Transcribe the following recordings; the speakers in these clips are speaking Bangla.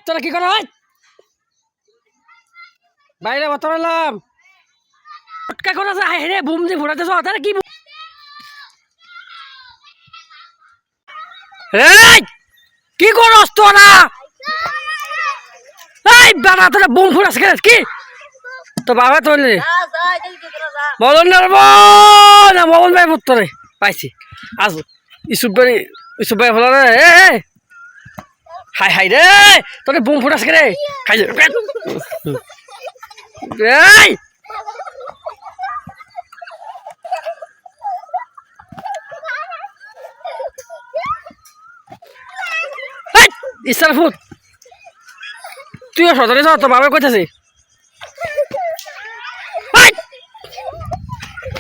তোরা কি কর বাইরে বতলাম পটকা করে রে বুম দিয়ে ঘোরাতে তারা কি কি করস তোরা এই বাবা তোরা বুম ফুরাস কি তো বাবা তোলে বলুন না মোবাইল ভাই পুত্তরে পাইছি আজ ইসুপ ভাই ফেলা রে হাই হাই রে তোরে বুম ফুটাস রে খাই ইস্তার ফুট তুইও সদরে যাও তো বাবা কইতাছি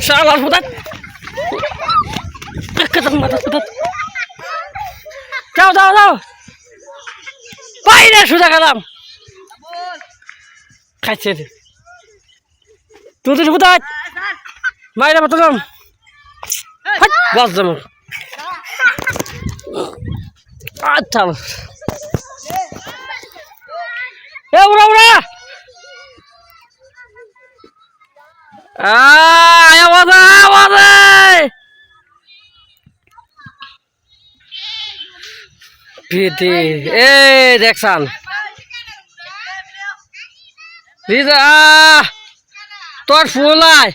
শালার ফুটাত মাথা ফুটাত যাও যাও যাও বাইরে সোজা গেলাম খাইছে তুই তো ফুটাত মাইরা বতলাম বাস যেমন আচ্ছা উড়া উড়া দেখছান তোর ফুল আয়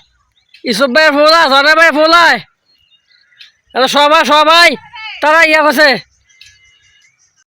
ইসব ভাইয়ের ফুল আয় সরে ভাইয়ের ফুল আয় সবাই সবাই তারা ইয়া করছে